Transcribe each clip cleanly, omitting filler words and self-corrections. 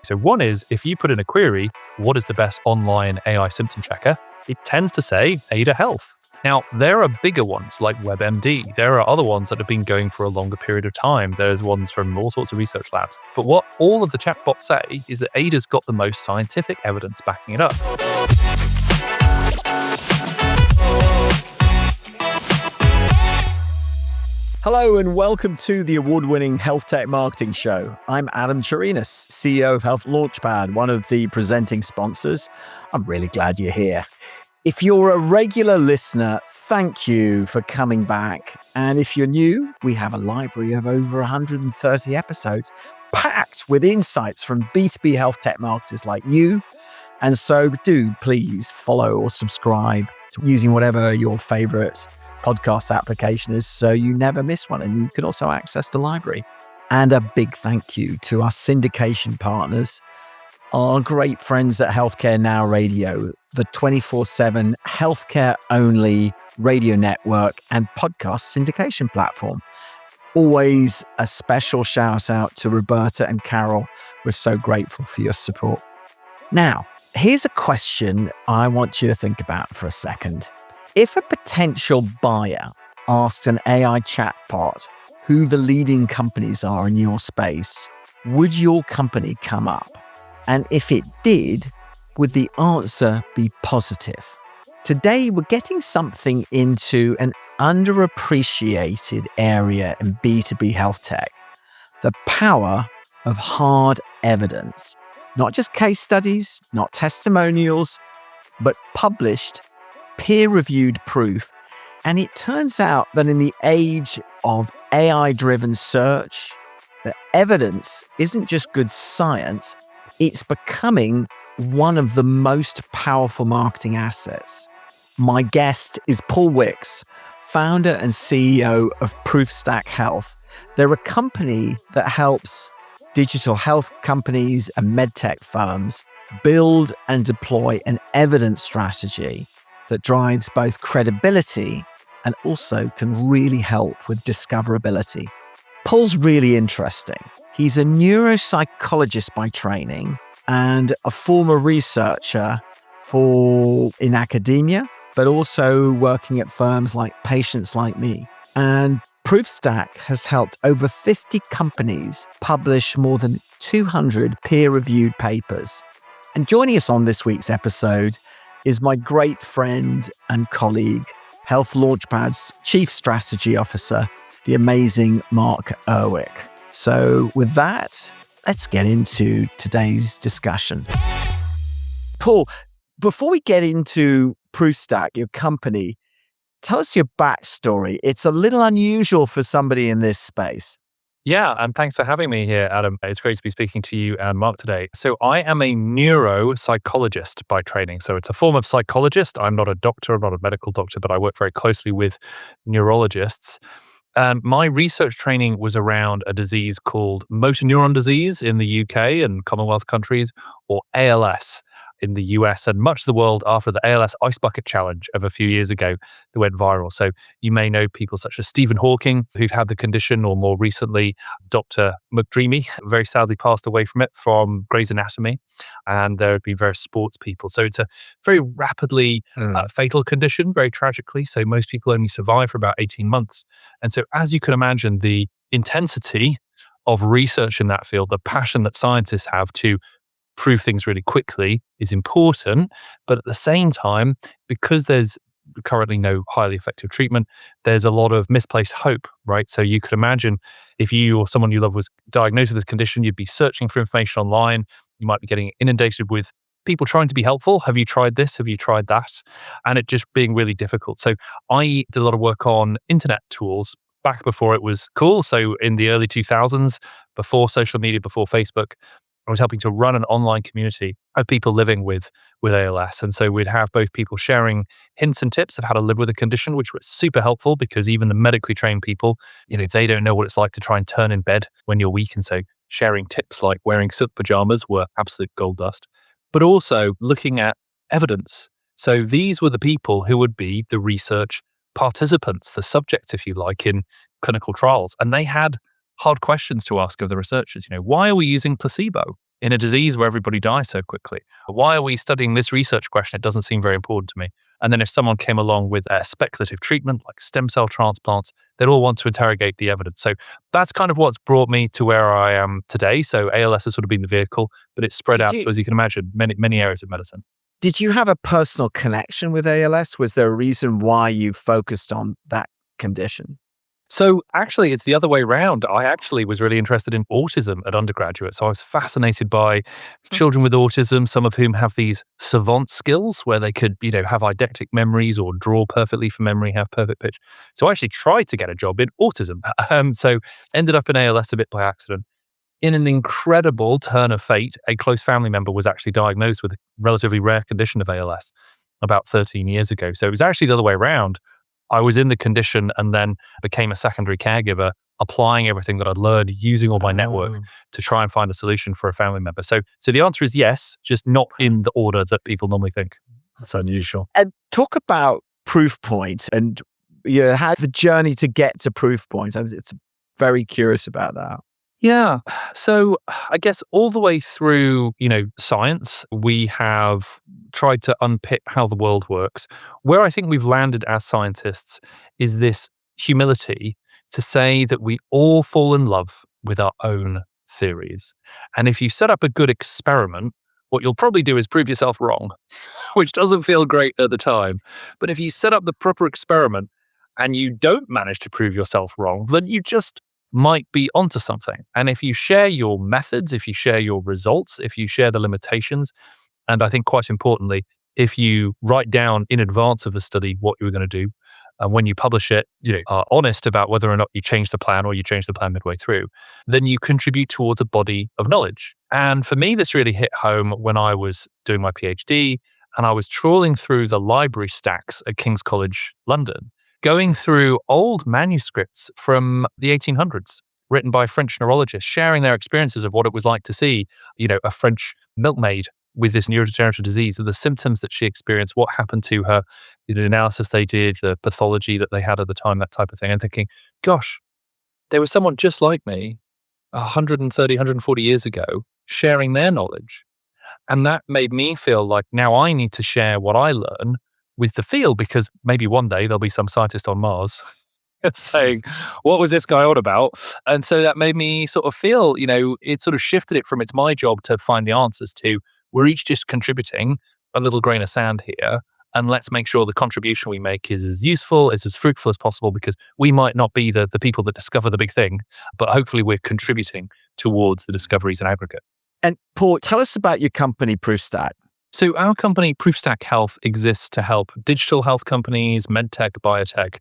So one is, if you put in a query, what is the best online AI symptom checker? It tends to say Ada Health. Now, there are bigger ones like WebMD. There are other ones that have been going for a longer period of time. There's ones from all sorts of research labs. But what all of the chatbots say is that Ada's got the most scientific evidence backing it up. Hello and welcome to the award-winning Healthtech Marketing Show. I'm Adam Turinas, CEO of Launchpad, one of the presenting sponsors. I'm really glad you're here. If you're a regular listener, thank you for coming back. And if you're new, we have a library of over 130 episodes packed with insights from B2B health tech marketers like you. And so do please follow or subscribe to using whatever your favorite podcast application is so you never miss one. And you can also access the library. And a big thank you to our syndication partners, our great friends at Healthcare Now Radio, the 24/7 healthcare-only radio network and podcast syndication platform. Always a special shout out to Roberta and Carol. We're so grateful for your support. Now, here's a question I want you to think about for a second. If a potential buyer asked an AI chatbot who the leading companies are in your space, would your company come up? And if it did, would the answer be positive? Today, we're getting something into an underappreciated area in B2B health tech, the power of hard evidence. Not just case studies, not testimonials, but published, peer-reviewed proof. And it turns out that in the age of AI-driven search, the evidence isn't just good science, it's becoming one of the most powerful marketing assets. My guest is Paul Wicks, founder and CEO of ProofStack Health. They're a company that helps digital health companies and medtech firms build and deploy an evidence strategy that drives both credibility and also can really help with discoverability. Paul's really interesting. He's a neuropsychologist by training and a former researcher in academia, but also working at firms like Patients Like Me. And ProofStack has helped over 50 companies publish more than 200 peer-reviewed papers. And joining us on this week's episode is my great friend and colleague, Health Launchpad's Chief Strategy Officer, the amazing Mark Erwich. So with that, let's get into today's discussion. Paul, before we get into ProofStack, your company, tell us your backstory. It's a little unusual for somebody in this space. Yeah, and thanks for having me here, Adam. It's great to be speaking to you and Mark today. So I am a neuropsychologist by training. So it's a form of psychologist. I'm not a doctor, I'm not a medical doctor, but I work very closely with neurologists. And my research training was around a disease called motor neuron disease in the UK and Commonwealth countries, or ALS in the US and much of the world after the ALS Ice Bucket Challenge of a few years ago that went viral. So you may know people such as Stephen Hawking who've had the condition, or more recently, Dr. McDreamy, very sadly passed away from it from Grey's Anatomy. And there have been various sports people. So it's a very rapidly fatal condition, very tragically. So most people only survive for about 18 months. And so as you can imagine, the intensity of research in that field, the passion that scientists have to prove things really quickly is important. But at the same time, because there's currently no highly effective treatment, there's a lot of misplaced hope, right? So you could imagine if you or someone you love was diagnosed with this condition, you'd be searching for information online. You might be getting inundated with people trying to be helpful. Have you tried this? Have you tried that? And it just being really difficult. So I did a lot of work on internet tools back before it was cool. So in the early 2000s, before social media, before Facebook, I was helping to run an online community of people living with ALS. And so we'd have both people sharing hints and tips of how to live with a condition, which was super helpful because even the medically trained people, they don't know what it's like to try and turn in bed when you're weak. And so sharing tips like wearing silk pajamas were absolute gold dust. But also looking at evidence. So these were the people who would be the research participants, the subjects, if you like, in clinical trials. And they had hard questions to ask of the researchers. Why are we using placebo? in a disease where everybody dies so quickly? Why are we studying this research question? It doesn't seem very important to me. And then if someone came along with a speculative treatment like stem cell transplants, they'd all want to interrogate the evidence. So that's kind of what's brought me to where I am today. So ALS has sort of been the vehicle, but it's spread Did out you to, as you can imagine, many areas of medicine. did you have a personal connection with ALS? Was there a reason why you focused on that condition? So actually, it's the other way around. I actually was really interested in autism at undergraduate. So I was fascinated by children with autism, some of whom have these savant skills where they could, have eidetic memories or draw perfectly from memory, have perfect pitch. So I actually tried to get a job in autism. So ended up in ALS a bit by accident. In an incredible turn of fate, a close family member was actually diagnosed with a relatively rare condition of ALS about 13 years ago. So it was actually the other way around. I was in the condition and then became a secondary caregiver, applying everything that I'd learned, using all my network Oh, to try and find a solution for a family member. So the answer is yes, just not in the order that people normally think. That's unusual. and talk about proof point and how the journey to get to proof points. It's very curious about that. Yeah. So I guess all the way through, science, we have tried to unpick how the world works. Where I think we've landed as scientists is this humility to say that we all fall in love with our own theories. And if you set up a good experiment, what you'll probably do is prove yourself wrong, which doesn't feel great at the time. But if you set up the proper experiment and you don't manage to prove yourself wrong, then you just might be onto something. And if you share your methods, if you share your results, if you share the limitations, and I think quite importantly, if you write down in advance of the study what you were going to do, and when you publish it, are honest about whether or not you change the plan or you change the plan midway through, then you contribute towards a body of knowledge. And for me, this really hit home when I was doing my PhD and I was trawling through the library stacks at King's College London, going through old manuscripts from the 1800s written by French neurologists, sharing their experiences of what it was like to see, a French milkmaid with this neurodegenerative disease, and the symptoms that she experienced, what happened to her, the analysis they did, the pathology that they had at the time, that type of thing. And thinking, gosh, there was someone just like me 130, 140 years ago sharing their knowledge. And that made me feel like now I need to share what I learn with the field, because maybe one day there'll be some scientist on Mars saying, what was this guy on about? And so that made me sort of feel, it sort of shifted it from it's my job to find the answers to we're each just contributing a little grain of sand here. And let's make sure the contribution we make is as useful, is as fruitful as possible, because we might not be the people that discover the big thing, but hopefully we're contributing towards the discoveries in aggregate. And Paul, tell us about your company, ProofStack. So our company, ProofStack Health, exists to help digital health companies, medtech, biotech,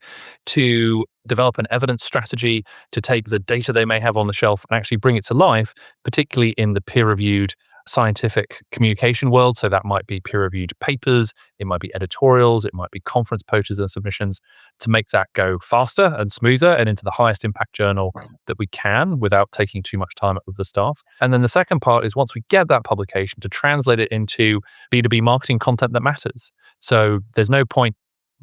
to develop an evidence strategy to take the data they may have on the shelf and actually bring it to life, particularly in the peer-reviewed scientific communication world. So that might be peer-reviewed papers, it might be editorials, it might be conference posters and submissions, to make that go faster and smoother and into the highest impact journal that we can without taking too much time of the staff. And then the second part is, once we get that publication, to translate it into B2B marketing content that matters. So there's no point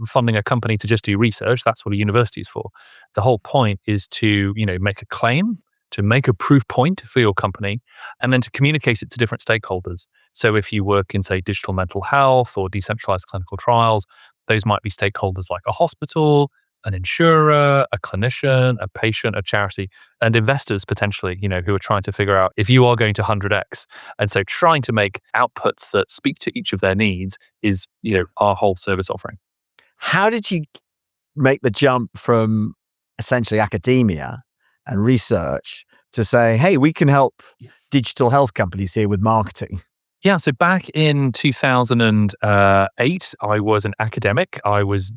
funding a company to just do research. That's what a university is for. The whole point is to, make a claim, to make a proof point for your company, and then to communicate it to different stakeholders. So if you work in, say, digital mental health or decentralized clinical trials, those might be stakeholders like a hospital, an insurer, a clinician, a patient, a charity, and investors potentially, who are trying to figure out if you are going to 100x. And so trying to make outputs that speak to each of their needs is, our whole service offering. How did you make the jump from essentially academia and research to say, hey, we can help digital health companies here with marketing? Yeah, so back in 2008, I was an academic. I was,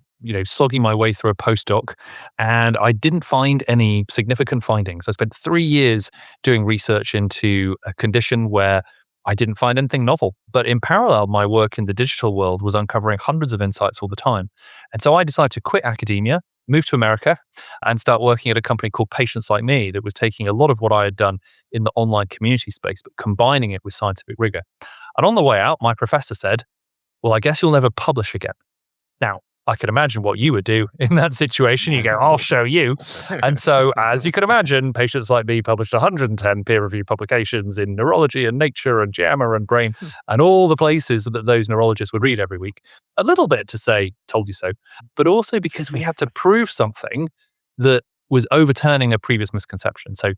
slogging my way through a postdoc, and I didn't find any significant findings. I spent 3 years doing research into a condition where I didn't find anything novel. But in parallel, my work in the digital world was uncovering hundreds of insights all the time. And so I decided to quit academia, move to America, and start working at a company called Patients Like Me that was taking a lot of what I had done in the online community space, but combining it with scientific rigor. And on the way out, my professor said, well, I guess you'll never publish again. Now, I can imagine what you would do in that situation. You go, I'll show you. And so, as you can imagine, patients like me published 110 peer-reviewed publications in neurology and Nature and JAMA and Brain and all the places that those neurologists would read every week. A little bit to say, told you so, but also because we had to prove something that was overturning a previous misconception. So,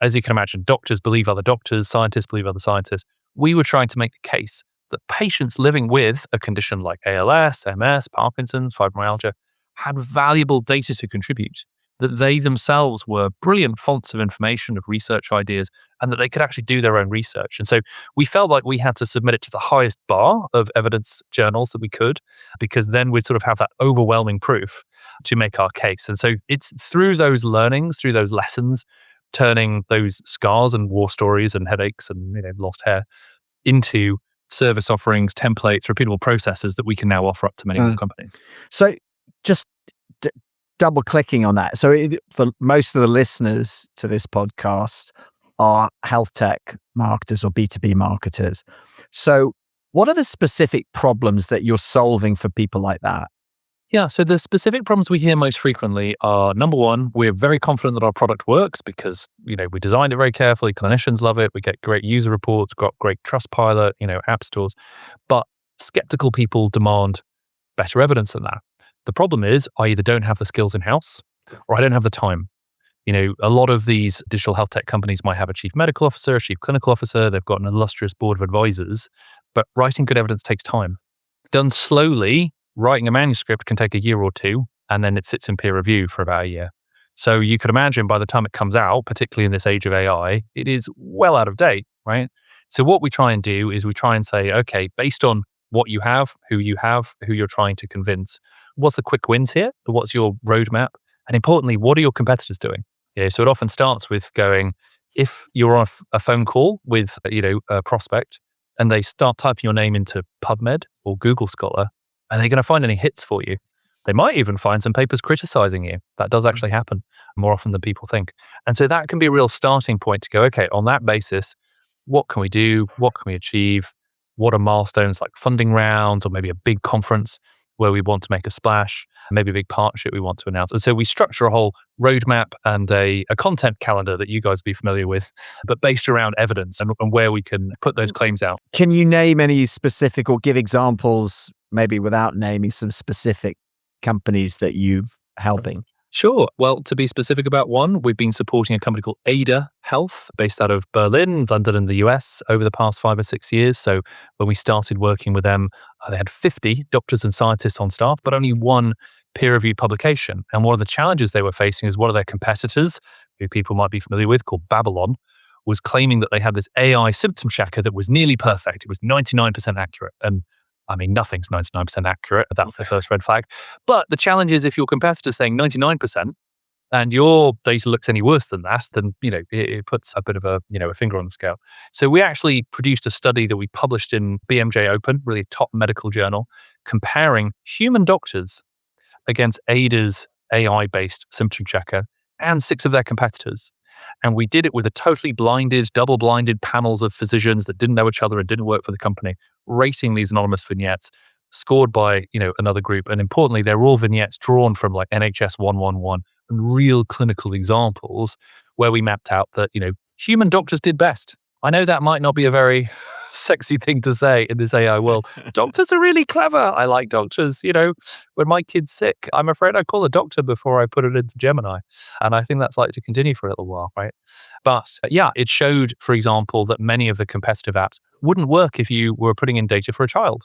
as you can imagine, doctors believe other doctors, scientists believe other scientists. We were trying to make the case that patients living with a condition like ALS, MS, Parkinson's, fibromyalgia had valuable data to contribute, that they themselves were brilliant fonts of information, of research ideas, and that they could actually do their own research. And so we felt like we had to submit it to the highest bar of evidence journals that we could, because then we'd sort of have that overwhelming proof to make our case. And so it's through those learnings, through those lessons, turning those scars and war stories and headaches and lost hair into service offerings, templates, repeatable processes that we can now offer up to many more companies. So just double clicking on that. So for most of the listeners to this podcast are health tech marketers or B2B marketers. So what are the specific problems that you're solving for people like that? Yeah, so the specific problems we hear most frequently are, number one, we're very confident that our product works because, we designed it very carefully, clinicians love it, we get great user reports, got great Trustpilot, app stores, but skeptical people demand better evidence than that. The problem is I either don't have the skills in-house or I don't have the time. A lot of these digital health tech companies might have a chief medical officer, a chief clinical officer, they've got an illustrious board of advisors, but writing good evidence takes time. Done slowly, writing a manuscript can take a year or two, and then it sits in peer review for about a year. So you could imagine by the time it comes out, particularly in this age of AI, it is well out of date, right? So what we try and do is we try and say, okay, based on what you have, who you're trying to convince, what's the quick wins here? What's your roadmap? And importantly, what are your competitors doing? So it often starts with going, if you're on a phone call with, a prospect and they start typing your name into PubMed or Google Scholar, are they going to find any hits for you? They might even find some papers criticizing you. That does actually happen more often than people think. And so that can be a real starting point to go, okay, on that basis, what can we do? What can we achieve? What are milestones like funding rounds or maybe a big conference where we want to make a splash, maybe a big partnership we want to announce. And so we structure a whole roadmap and a content calendar that you guys will be familiar with, but based around evidence and where we can put those claims out. Can you name any specific or give examples, maybe without naming some specific companies that you're helping? Sure. Well, to be specific about one, we've been supporting a company called Ada Health, based out of Berlin, London, and the US over the past 5 or 6 years. So when we started working with them, they had 50 doctors and scientists on staff, but only one peer-reviewed publication. And one of the challenges they were facing is one of their competitors, who people might be familiar with, called Babylon, was claiming that they had this AI symptom checker that was nearly perfect. It was 99% accurate. And nothing's 99% accurate. That's the first red flag. But the challenge is if your competitor's saying 99% and your data looks any worse than that, then, it puts a bit of a finger on the scale. So we actually produced a study that we published in BMJ Open, really a top medical journal, comparing human doctors against Ada's AI-based symptom checker and 6 of their competitors. And we did it with a totally blinded, double-blinded panels of physicians that didn't know each other and didn't work for the company, rating these anonymous vignettes, scored by another group. And importantly, they're all vignettes drawn from like NHS 111 and real clinical examples where we mapped out that, human doctors did best. I know that might not be a very sexy thing to say in this AI world. Doctors are really clever. I like doctors. When my kid's sick, I'm afraid I call a doctor before I put it into Gemini. And I think that's likely to continue for a little while, right? But it showed, for example, that many of the competitive apps wouldn't work if you were putting in data for a child.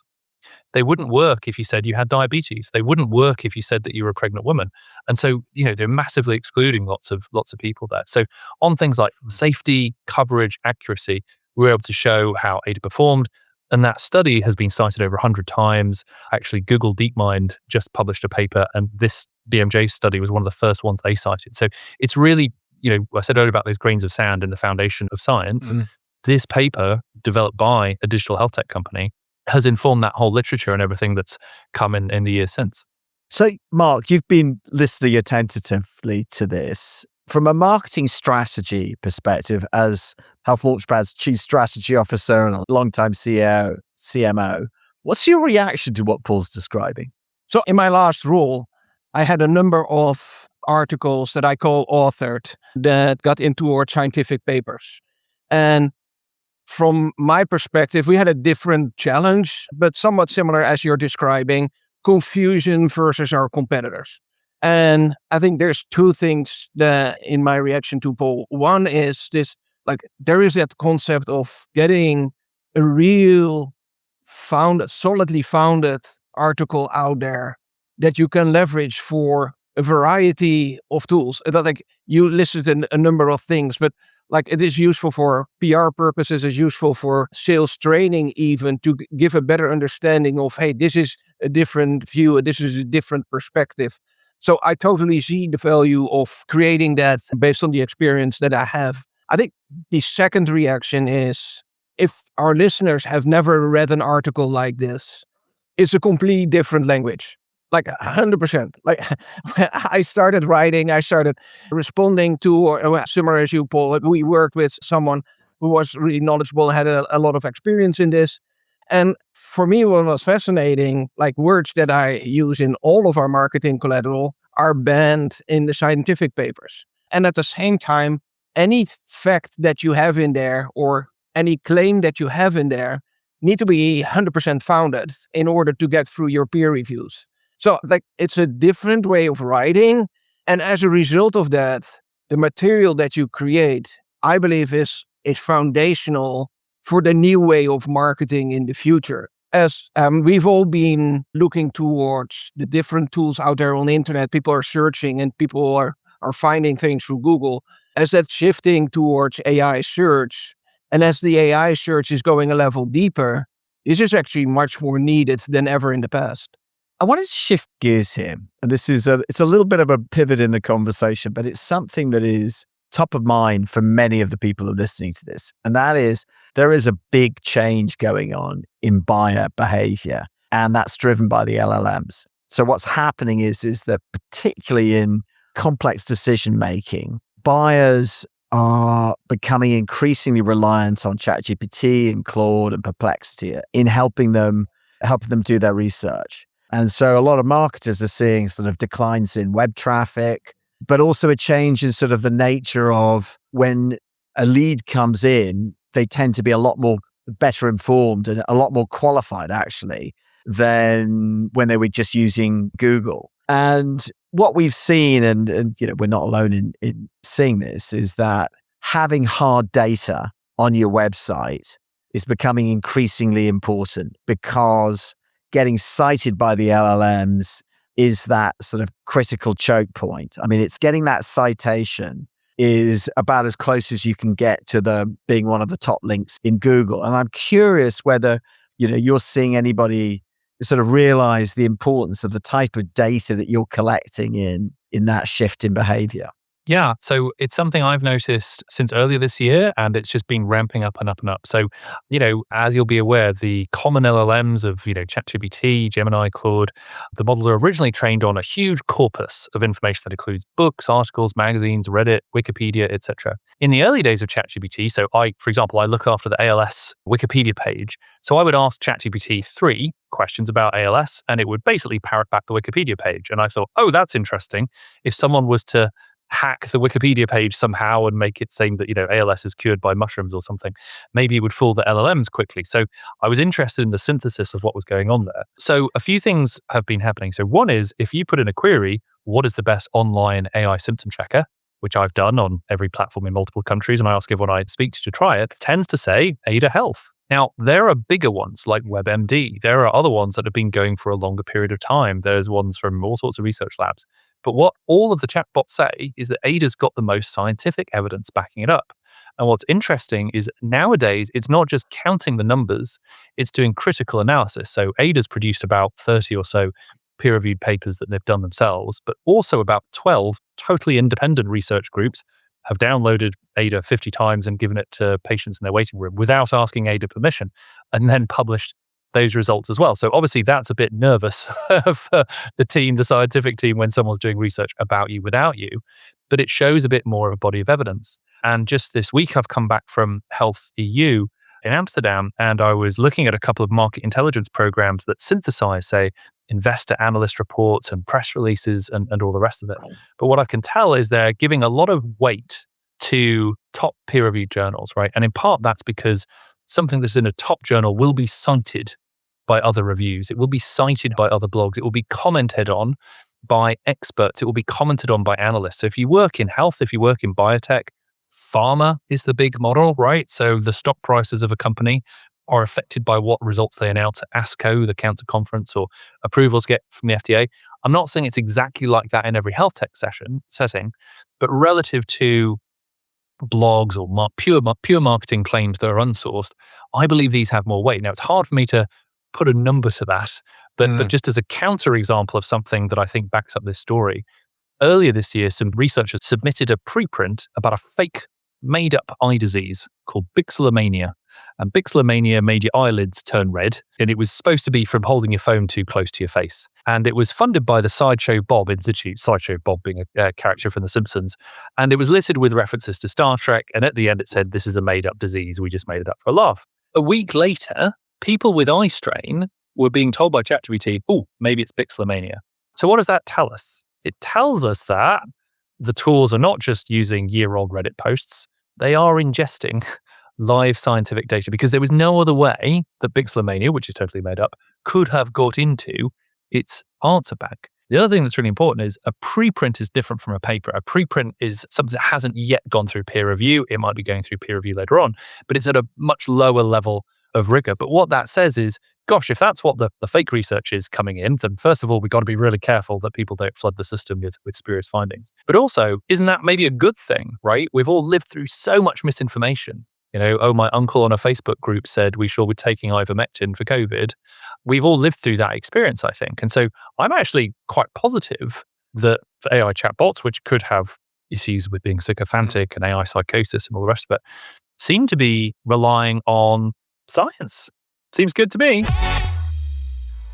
They wouldn't work if you said you had diabetes. They wouldn't work if you said that you were a pregnant woman. And so, they're massively excluding lots of people there. So on things like safety, coverage, accuracy, we were able to show how Ada performed. And that study has been cited over 100 times. Actually, Google DeepMind just published a paper, and this BMJ study was one of the first ones they cited. So it's really, I said earlier about those grains of sand in the foundation of science. This paper, developed by a digital health tech company, has informed that whole literature and everything that's come in the years since. So, Mark, you've been listening attentively to this. From a marketing strategy perspective, as Health Launchpad's Chief Strategy Officer and a longtime CEO, CMO, what's your reaction to what Paul's describing? So in my last role, I had a number of articles that I co-authored that got into our scientific papers. And from my perspective, we had a different challenge, but somewhat similar as you're describing, confusion versus our competitors. And I think there's two things that in my reaction to Paul. One is this, like, there is that concept of getting a real solidly founded article out there that you can leverage for a variety of tools. That, like, you listed a number of things, but like, it is useful for PR purposes, it's useful for sales training, even to give a better understanding of, hey, this is a different view, this is a different perspective. So I totally see the value of creating that based on the experience that I have. I think the second reaction is, if our listeners have never read an article like this, it's a completely different language. Like 100%. Like I started responding to, or similar as you, Paul. We worked with someone who was really knowledgeable, had a lot of experience in this. And for me, what was fascinating, like, words that I use in all of our marketing collateral are banned in the scientific papers. And at the same time, any fact that you have in there or any claim that you have in there need to be 100% founded in order to get through your peer reviews. So, like, it's a different way of writing. And as a result of that, the material that you create, I believe, is foundational for the new way of marketing in the future. As we've all been looking towards the different tools out there on the internet, people are searching and people are finding things through Google. As that's shifting towards AI search, and as the AI search is going a level deeper, this is actually much more needed than ever in the past. I want to shift gears here. And it's a little bit of a pivot in the conversation, but it's something that is top of mind for many of the people who are listening to this. And that is, there is a big change going on in buyer behavior, and that's driven by the LLMs. So what's happening is that particularly in complex decision making, buyers are becoming increasingly reliant on ChatGPT and Claude and Perplexity in helping them do their research. And so a lot of marketers are seeing sort of declines in web traffic, but also a change in sort of the nature of when a lead comes in, they tend to be a lot more better informed and a lot more qualified, actually, than when they were just using Google. And what we've seen, and you know, we're not alone in seeing this, is that having hard data on your website is becoming increasingly important, because getting cited by the LLMs is that sort of critical choke point. I mean, it's getting that citation is about as close as you can get to being one of the top links in Google. And I'm curious whether, you know, you're seeing anybody sort of realize the importance of the type of data that you're collecting in that shift in behavior. Yeah, so it's something I've noticed since earlier this year, and it's just been ramping up and up and up. So, you know, as you'll be aware, the common LLMs of, you know, ChatGPT, Gemini, Claude, the models are originally trained on a huge corpus of information that includes books, articles, magazines, Reddit, Wikipedia, etc. In the early days of ChatGPT, so for example, I look after the ALS Wikipedia page. So I would ask ChatGPT 3 questions about ALS, and it would basically parrot back the Wikipedia page. And I thought, oh, that's interesting. If someone was to hack the Wikipedia page somehow and make it saying that, you know, ALS is cured by mushrooms or something, maybe it would fool the LLMs quickly. So I was interested in the synthesis of what was going on there. So a few things have been happening. So one is, if you put in a query, what is the best online AI symptom checker, which I've done on every platform in multiple countries, and I ask everyone I speak to try it, tends to say Ada Health. Now, there are bigger ones like WebMD. There are other ones that have been going for a longer period of time. There's ones from all sorts of research labs. But what all of the chatbots say is that Ada's got the most scientific evidence backing it up. And what's interesting is nowadays, it's not just counting the numbers, it's doing critical analysis. So Ada's produced about 30 or so peer-reviewed papers that they've done themselves, but also about 12 totally independent research groups have downloaded Ada 50 times and given it to patients in their waiting room without asking Ada permission, and then published those results as well. So obviously that's a bit nervous for the scientific team, when someone's doing research about you without you, but it shows a bit more of a body of evidence. And just this week, I've come back from Health EU in Amsterdam, and I was looking at a couple of market intelligence programs that synthesize, say, investor analyst reports and press releases and all the rest of it. But what I can tell is they're giving a lot of weight to top peer-reviewed journals, right? And in part, that's because something that's in a top journal will be cited by other reviews. It will be cited by other blogs. It will be commented on by experts. It will be commented on by analysts. So if you work in health, if you work in biotech, pharma is the big model, right? So the stock prices of a company are affected by what results they announce at ASCO, the cancer conference, or approvals get from the FDA. I'm not saying it's exactly like that in every health tech setting, but relative to blogs or pure marketing claims that are unsourced, I believe these have more weight. Now, it's hard for me to put a number to that, but just as a counter example of something that I think backs up this story, earlier this year, some researchers submitted a preprint about a fake made-up eye disease called bixelomania. And bixelomania made your eyelids turn red, and it was supposed to be from holding your phone too close to your face. And it was funded by the Sideshow Bob Institute, Sideshow Bob being a character from The Simpsons. And it was listed with references to Star Trek, and at the end it said, this is a made-up disease, we just made it up for a laugh. A week later, people with eye strain were being told by ChatGPT, oh, maybe it's bixelomania. So what does that tell us? It tells us that the tools are not just using year-old Reddit posts, they are ingesting live scientific data, because there was no other way that bixelomania, which is totally made up, could have got into its answer bank. The other thing that's really important is a preprint is different from a paper. A preprint is something that hasn't yet gone through peer review. It might be going through peer review later on, but it's at a much lower level of rigor. But what that says is, gosh, if that's what the fake research is coming in, then first of all, we've got to be really careful that people don't flood the system with spurious findings. But also, isn't that maybe a good thing, right? We've all lived through so much misinformation. You know, oh, my uncle on a Facebook group said we should be taking ivermectin for COVID. We've all lived through that experience, I think. And so I'm actually quite positive that for AI chatbots, which could have issues with being sycophantic and AI psychosis and all the rest of it, seem to be relying on science. Seems good to me.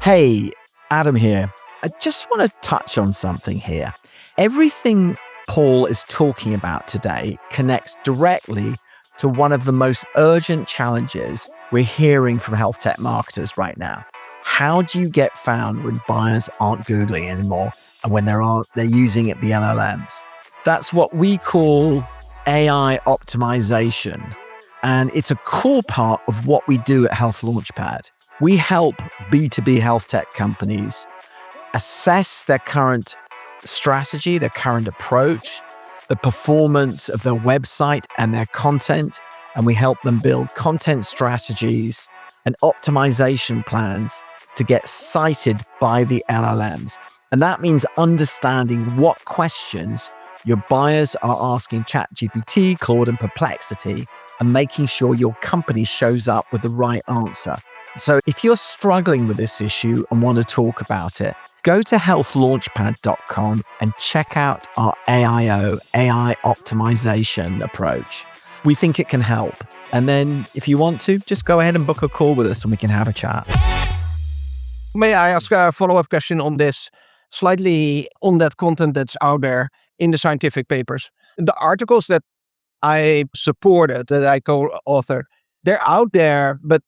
Hey, Adam here. I just want to touch on something here. Everything Paul is talking about today connects directly to one of the most urgent challenges we're hearing from health tech marketers right now. How do you get found when buyers aren't Googling anymore and when they're using the LLMs? That's what we call AI optimization. And it's a core part of what we do at Health Launchpad. We help B2B health tech companies assess their current strategy, their current approach, the performance of their website and their content, and we help them build content strategies and optimization plans to get cited by the LLMs. And that means understanding what questions your buyers are asking ChatGPT, Claude, and Perplexity, and making sure your company shows up with the right answer. So if you're struggling with this issue and want to talk about it, go to healthlaunchpad.com and check out our AIO, AI optimization approach. We think it can help. And then if you want to, just go ahead and book a call with us and we can have a chat. May I ask a follow-up question on this, slightly on that content that's out there in the scientific papers? The articles that I supported, that I co-authored, they're out there, but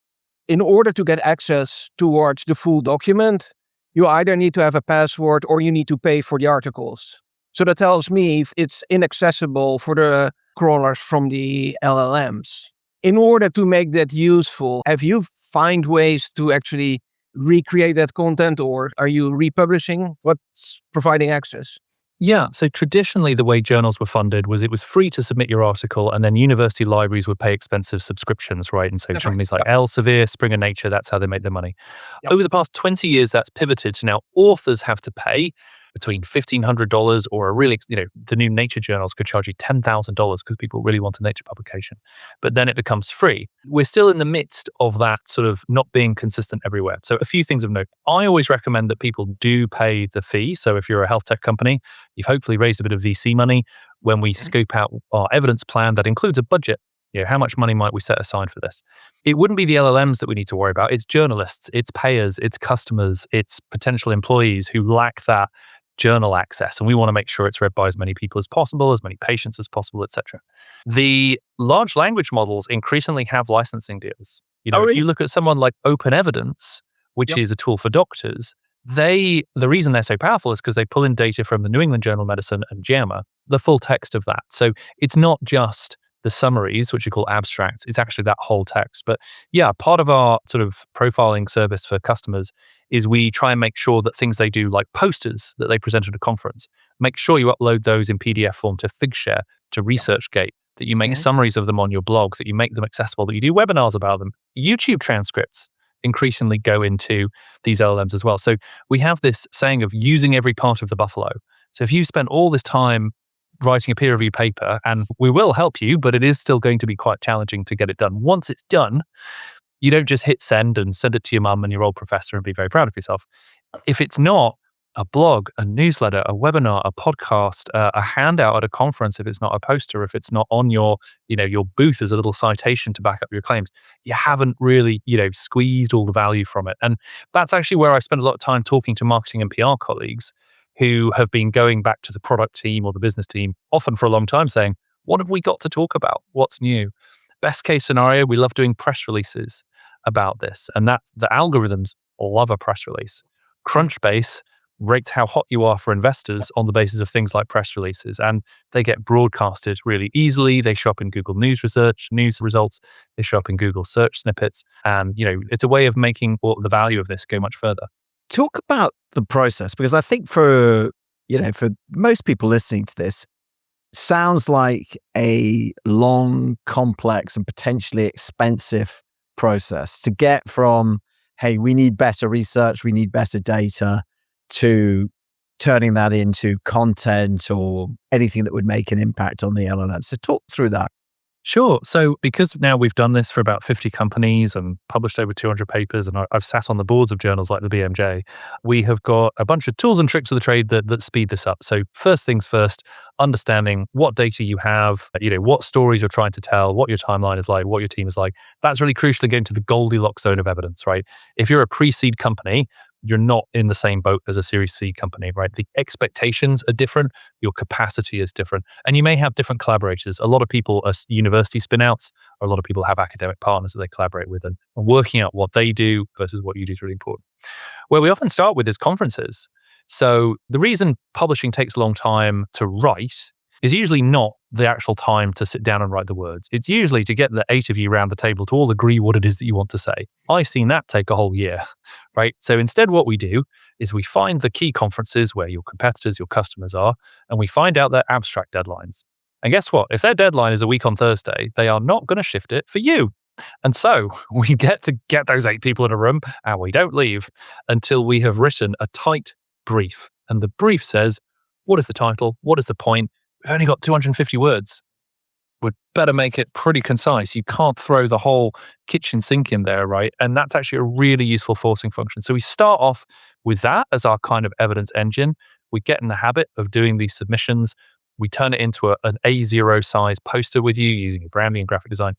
in order to get access towards the full document, you either need to have a password or you need to pay for the articles. So that tells me it's inaccessible for the crawlers from the LLMs. In order to make that useful, have you found ways to actually recreate that content, or are you republishing? What's providing access? Yeah, so traditionally the way journals were funded was it was free to submit your article, and then university libraries would pay expensive subscriptions, right? And so That's companies right. like Elsevier, Springer Nature, that's how they make their money. Yep. Over the past 20 years, that's pivoted to now authors have to pay between $1,500 or a really, the new Nature journals could charge you $10,000 because people really want a Nature publication. But then it becomes free. We're still in the midst of that sort of not being consistent everywhere. So a few things of note. I always recommend that people do pay the fee. So if you're a health tech company, you've hopefully raised a bit of VC money. When we scope out our evidence plan, that includes a budget. How much money might we set aside for this? It wouldn't be the LLMs that we need to worry about. It's journalists, it's payers, it's customers, it's potential employees who lack that journal access. And we want to make sure it's read by as many people as possible, as many patients as possible, etc. The large language models increasingly have licensing deals. If you look at someone like Open Evidence, which is a tool for doctors, The reason they're so powerful is because they pull in data from the New England Journal of Medicine and JAMA, the full text of that. So it's not just the summaries, which are called abstracts, it's actually that whole text. But yeah, part of our sort of profiling service for customers is we try and make sure that things they do, like posters that they present at a conference, make sure you upload those in PDF form to Figshare, to ResearchGate, that you make summaries of them on your blog, that you make them accessible, that you do webinars about them. YouTube transcripts increasingly go into these LLMs as well. So we have this saying of using every part of the buffalo. So if you spend all this time writing a peer review paper, and we will help you, but it is still going to be quite challenging to get it done. Once it's done, you don't just hit send and send it to your mum and your old professor and be very proud of yourself. If it's not a blog, a newsletter, a webinar, a podcast, a handout at a conference, if it's not a poster, if it's not on your booth as a little citation to back up your claims, you haven't really, squeezed all the value from it. And that's actually where I spend a lot of time talking to marketing and PR colleagues who have been going back to the product team or the business team, often for a long time, saying, what have we got to talk about? What's new? Best case scenario, we love doing press releases about this. And that's the algorithms love a press release. Crunchbase rates how hot you are for investors on the basis of things like press releases. And they get broadcasted really easily. They show up in Google News results. They show up in Google search snippets. And, it's a way of making the value of this go much further. Talk about the process, because I think for most people listening to this, sounds like a long, complex, and potentially expensive process to get from, hey, we need better research, we need better data, to turning that into content or anything that would make an impact on the LLM. So talk through that. Sure. So because now we've done this for about 50 companies and published over 200 papers, and I've sat on the boards of journals like the BMJ, we have got a bunch of tools and tricks of the trade that speed this up. So first things first, understanding what data you have, what stories you're trying to tell, what your timeline is like, what your team is like. That's really crucial to get into the Goldilocks zone of evidence, right? If you're a pre-seed company, you're not in the same boat as a Series C company, right? The expectations are different, your capacity is different, and you may have different collaborators. A lot of people are university spin-outs, or a lot of people have academic partners that they collaborate with, and working out what they do versus what you do is really important. Where we often start with is conferences. So the reason publishing takes a long time to write is usually not the actual time to sit down and write the words. It's usually to get the 8 of you around the table to all agree what it is that you want to say. I've seen that take a whole year, right? So instead what we do is we find the key conferences where your competitors, your customers are, and we find out their abstract deadlines. And guess what? If their deadline is a week on Thursday, they are not going to shift it for you. And so we get to get those 8 people in a room, and we don't leave until we have written a tight brief. And the brief says, what is the title? What is the point? We've only got 250 words. We'd better make it pretty concise. You can't throw the whole kitchen sink in there, right? And that's actually a really useful forcing function. So we start off with that as our kind of evidence engine. We get in the habit of doing these submissions. We turn it into an A0 size poster with you using your branding and graphic design.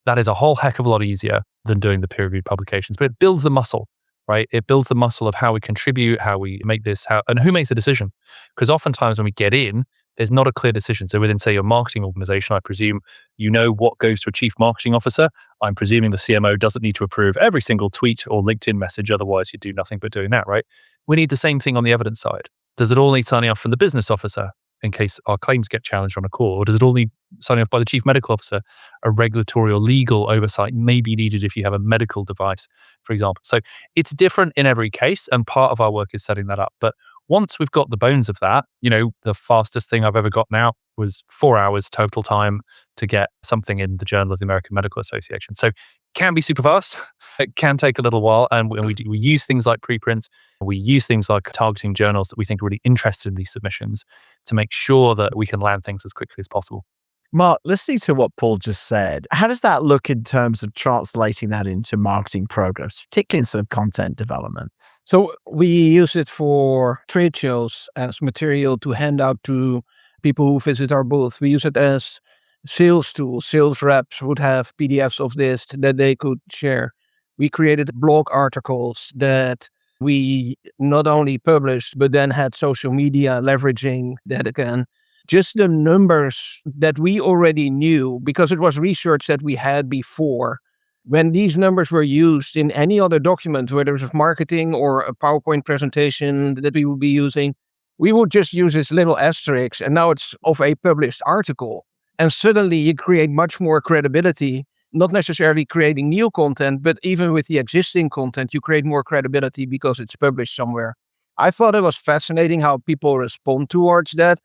That is a whole heck of a lot easier than doing the peer-reviewed publications, but it builds the muscle, right? It builds the muscle of how we contribute, how we make this, and who makes the decision. Because oftentimes when we get in, there's not a clear decision. So within, say, your marketing organization, I presume you know what goes to a chief marketing officer. I'm presuming the CMO doesn't need to approve every single tweet or LinkedIn message. Otherwise, you do nothing but doing that, right? We need the same thing on the evidence side. Does it all need signing off from the business officer in case our claims get challenged on a call? Or does it all need signing off by the chief medical officer? A regulatory or legal oversight may be needed if you have a medical device, for example. So it's different in every case, and part of our work is setting that up. But once we've got the bones of that, the fastest thing I've ever gotten out was 4 hours total time to get something in the Journal of the American Medical Association. So it can be super fast. It can take a little while. And we use things like preprints. We use things like targeting journals that we think are really interested in these submissions to make sure that we can land things as quickly as possible. Mark, listening to what Paul just said, how does that look in terms of translating that into marketing programs, particularly in sort of content development? So we use it for trade shows as material to hand out to people who visit our booth. We use it as sales tools. Sales reps would have PDFs of this that they could share. We created blog articles that we not only published, but then had social media leveraging that again. Just the numbers that we already knew, because it was research that we had before, When these numbers were used in any other document, whether it was marketing or a PowerPoint presentation that we would be using, we would just use this little asterisk, and now it's of a published article. And suddenly you create much more credibility, not necessarily creating new content, but even with the existing content, you create more credibility because it's published somewhere. I thought it was fascinating how people respond towards that.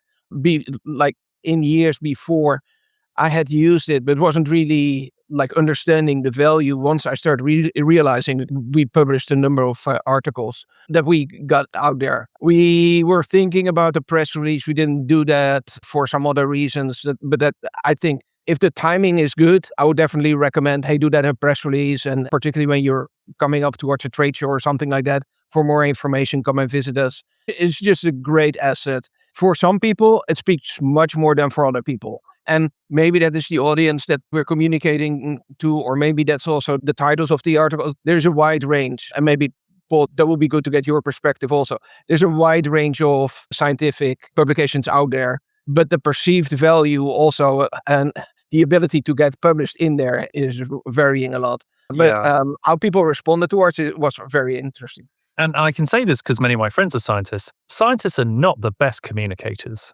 Like in years before, I had used it, but wasn't really like understanding the value. Once I started realizing we published a number of articles that we got out there. We were thinking about the press release. We didn't do that for some other reasons. But I think if the timing is good, I would definitely recommend, hey, do that in a press release. And particularly when you're coming up towards a trade show or something like that, for more information, come and visit us. It's just a great asset. For some people, it speaks much more than for other people. And maybe that is the audience that we're communicating to, or maybe that's also the titles of the articles. There's a wide range. And maybe, Paul, that would be good to get your perspective also. There's a wide range of scientific publications out there, but the perceived value also and the ability to get published in there is varying a lot. But how people responded towards it was very interesting. And I can say this because many of my friends are scientists. Scientists are not the best communicators.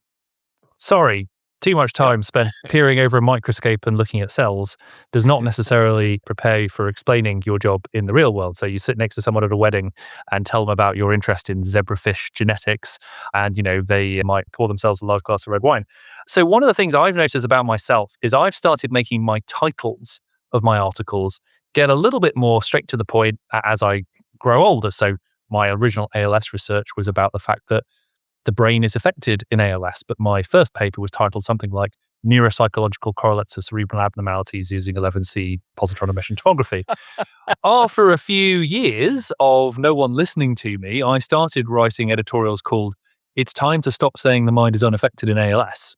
Sorry, too much time spent peering over a microscope and looking at cells does not necessarily prepare you for explaining your job in the real world. So you sit next to someone at a wedding and tell them about your interest in zebrafish genetics, and they might pour themselves a large glass of red wine. So one of the things I've noticed about myself is I've started making my titles of my articles get a little bit more straight to the point as I grow older. So my original ALS research was about the fact that the brain is affected in ALS, but my first paper was titled something like Neuropsychological Correlates of Cerebral Abnormalities Using 11C Positron Emission Tomography. After a few years of no one listening to me, I started writing editorials called It's Time to Stop Saying the Mind is Unaffected in ALS.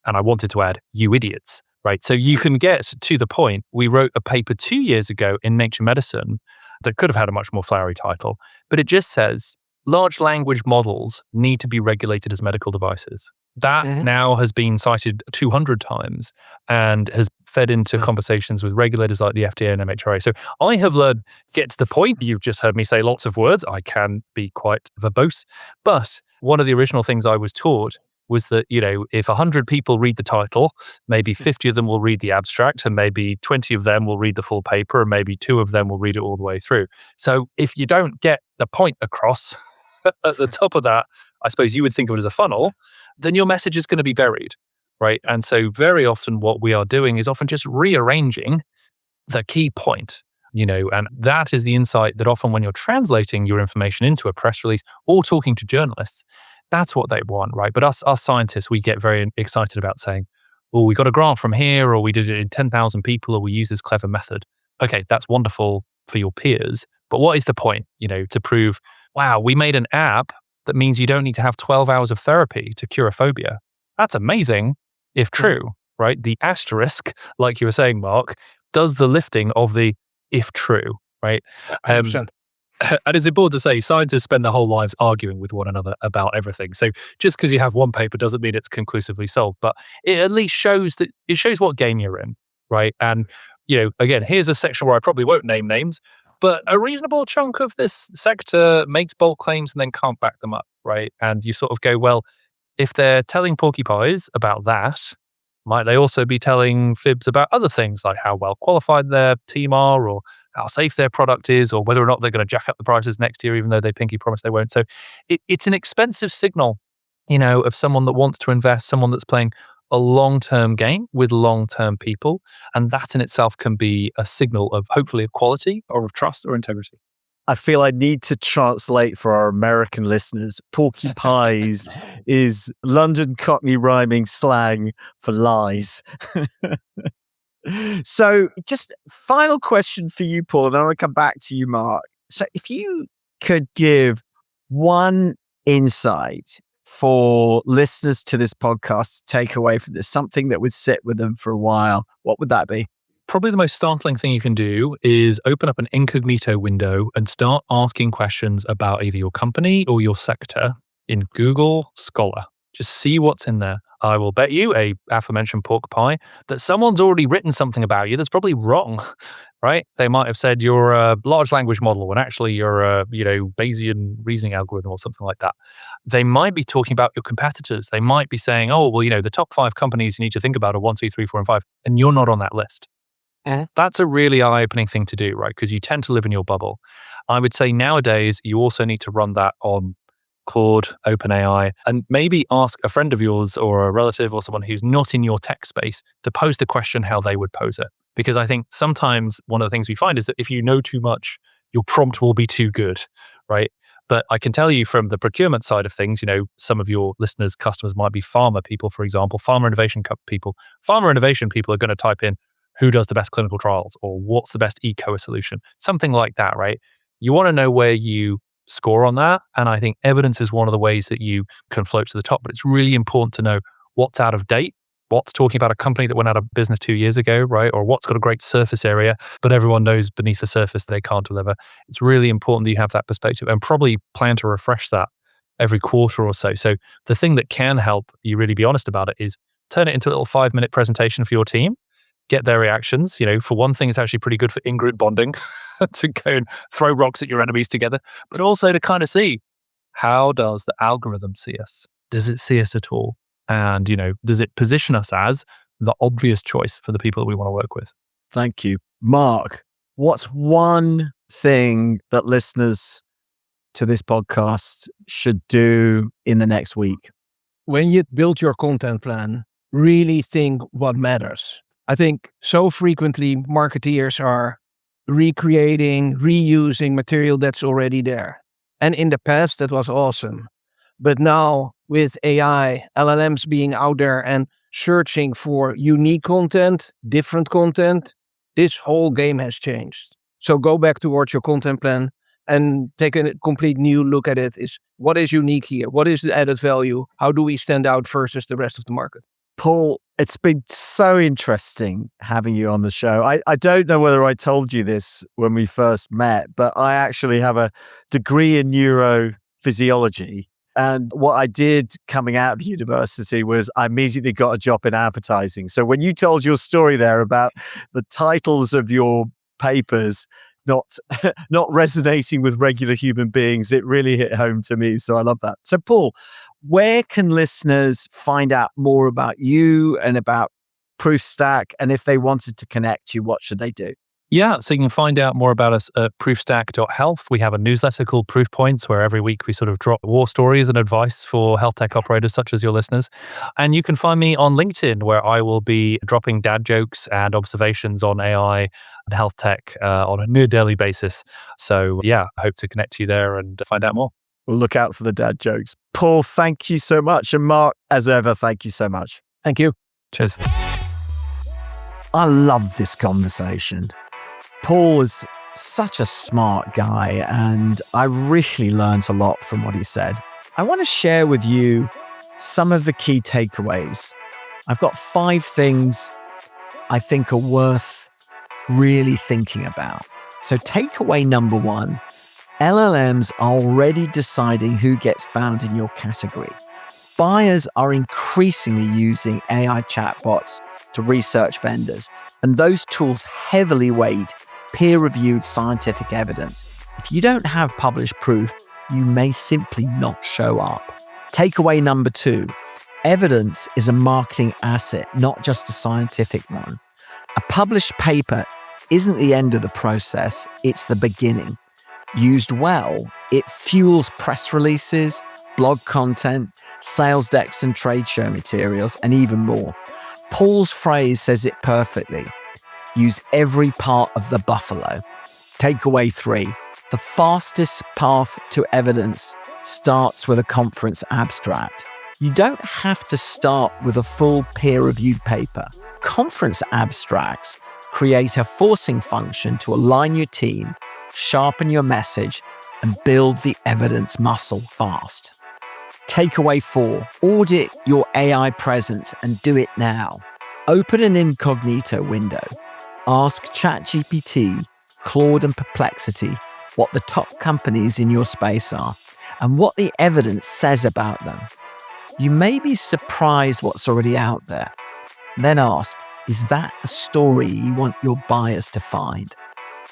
And I wanted to add, you idiots, right? So you can get to the point. We wrote a paper 2 years ago in Nature Medicine that could have had a much more flowery title, but it just says, large language models need to be regulated as medical devices. That now has been cited 200 times and has fed into conversations with regulators like the FDA and MHRA. So I have learned, get to the point, you've just heard me say lots of words, I can be quite verbose, but one of the original things I was taught was that, if 100 people read the title, maybe 50 of them will read the abstract, and maybe 20 of them will read the full paper, and maybe 2 of them will read it all the way through. So if you don't get the point across at the top of that, I suppose you would think of it as a funnel, then your message is going to be varied, right? And so very often what we are doing is often just rearranging the key point, and that is the insight that often when you're translating your information into a press release or talking to journalists, that's what they want, right? But us scientists, we get very excited about saying, oh, we got a grant from here, or we did it in 10,000 people, or we use this clever method. Okay, that's wonderful for your peers. But what is the point, to prove, wow, we made an app that means you don't need to have 12 hours of therapy to cure a phobia. That's amazing, if true, right? The asterisk, like you were saying, Mark, does the lifting of the if true, right? And it's important to say, scientists spend their whole lives arguing with one another about everything. So just because you have one paper doesn't mean it's conclusively solved, but it at least shows what game you're in, right? And, again, here's a section where I probably won't name names, but a reasonable chunk of this sector makes bold claims and then can't back them up, right? And you sort of go, well, if they're telling porcupines about that, might they also be telling fibs about other things, like how well qualified their team are, or how safe their product is, or whether or not they're going to jack up the prices next year, even though they pinky promise they won't. So it's an expensive signal, of someone that wants to invest, someone that's playing a long-term game with long-term people. And that in itself can be a signal of hopefully of quality or of trust or integrity. I feel I need to translate for our American listeners. Porky pies is London Cockney rhyming slang for lies. So just final question for you, Paul, and then I'll come back to you, Mark. So if you could give one insight for listeners to this podcast to take away from this, something that would sit with them for a while, what would that be? Probably the most startling thing you can do is open up an incognito window and start asking questions about either your company or your sector in Google Scholar. Just see what's in there. I will bet you a aforementioned pork pie that someone's already written something about you that's probably wrong, right? They might have said you're a large language model when actually you're a, Bayesian reasoning algorithm or something like that. They might be talking about your competitors. They might be saying, oh, well, the top 5 companies you need to think about are 1, 2, 3, 4, and 5, and you're not on that list. That's a really eye-opening thing to do, right? Because you tend to live in your bubble. I would say nowadays, you also need to run that on Claude, OpenAI, and maybe ask a friend of yours or a relative or someone who's not in your tech space to pose the question how they would pose it. Because I think sometimes one of the things we find is that if you know too much, your prompt will be too good, right? But I can tell you from the procurement side of things, some of your listeners, customers might be pharma people, for example, pharma innovation people. Pharma innovation people are going to type in who does the best clinical trials or what's the best eCOA solution, something like that, right? You want to know where you score on that. And I think evidence is one of the ways that you can float to the top. But it's really important to know what's out of date, what's talking about a company that went out of business 2 years ago, right? Or what's got a great surface area, but everyone knows beneath the surface they can't deliver. It's really important that you have that perspective and probably plan to refresh that every quarter or so. So the thing that can help you really be honest about it is turn it into a little 5-minute presentation for your team. Get their reactions. For one thing, it's actually pretty good for in-group bonding to go and throw rocks at your enemies together, but also to kind of see how does the algorithm see us? Does it see us at all? And, does it position us as the obvious choice for the people that we want to work with? Thank you. Mark, what's one thing that listeners to this podcast should do in the next week? When you build your content plan, really think what matters. I think so frequently marketeers are recreating, reusing material that's already there. And in the past, that was awesome. But now with AI, LLMs being out there and searching for unique content, different content, this whole game has changed. So go back towards your content plan and take a complete new look at it. Is what is unique here? What is the added value? How do we stand out versus the rest of the market? Paul, it's been so interesting having you on the show. I don't know whether I told you this when we first met, but I actually have a degree in neurophysiology. And what I did coming out of university was I immediately got a job in advertising. So when you told your story there about the titles of your papers not resonating with regular human beings, it really hit home to me. So I love that. So Paul, where can listeners find out more about you and about ProofStack? And if they wanted to connect you, what should they do? Yeah, so you can find out more about us at proofstack.health. We have a newsletter called Proof Points, where every week we sort of drop war stories and advice for health tech operators such as your listeners. And you can find me on LinkedIn, where I will be dropping dad jokes and observations on AI and health tech on a near daily basis. So yeah, I hope to connect to you there and find out more. We'll look out for the dad jokes. Paul, thank you so much. And Mark, as ever, thank you so much. Thank you. Cheers. I love this conversation. Paul is such a smart guy, and I really learned a lot from what he said. I want to share with you some of the key takeaways. I've got 5 things I think are worth really thinking about. So takeaway number 1, LLMs are already deciding who gets found in your category. Buyers are increasingly using AI chatbots to research vendors, and those tools heavily weight peer-reviewed scientific evidence. If you don't have published proof, you may simply not show up. Takeaway number 2, evidence is a marketing asset, not just a scientific one. A published paper isn't the end of the process, it's the beginning. Used well, it fuels press releases, blog content, sales decks and trade show materials, and even more. Paul's phrase says it perfectly. Use every part of the buffalo. Takeaway 3, the fastest path to evidence starts with a conference abstract. You don't have to start with a full peer-reviewed paper. Conference abstracts create a forcing function to align your team, sharpen your message, and build the evidence muscle fast. Takeaway 4, audit your AI presence and do it now. Open an incognito window. Ask ChatGPT, Claude, and Perplexity what the top companies in your space are and what the evidence says about them. you may be surprised what's already out there. Then ask, is that a story you want your buyers to find?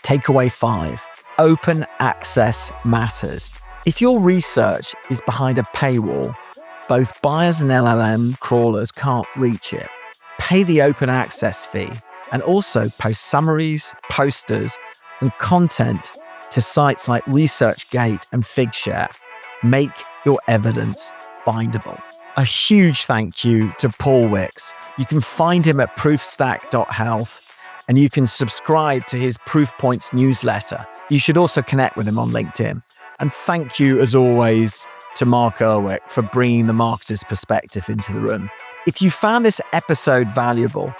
Takeaway 5, open access matters. If your research is behind a paywall, both buyers and LLM crawlers can't reach it. Pay the open access fee and also post summaries, posters, and content to sites like ResearchGate and Figshare. Make your evidence findable. A huge thank you to Paul Wicks. You can find him at proofstack.health and you can subscribe to his Proof Points newsletter. You should also connect with him on LinkedIn. And thank you, as always, to Mark Erwich for bringing the marketer's perspective into the room. If you found this episode valuable,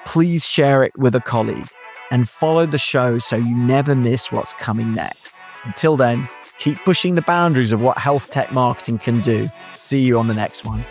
please share it with a colleague and follow the show so you never miss what's coming next. Until then, keep pushing the boundaries of what health tech marketing can do. See you on the next one.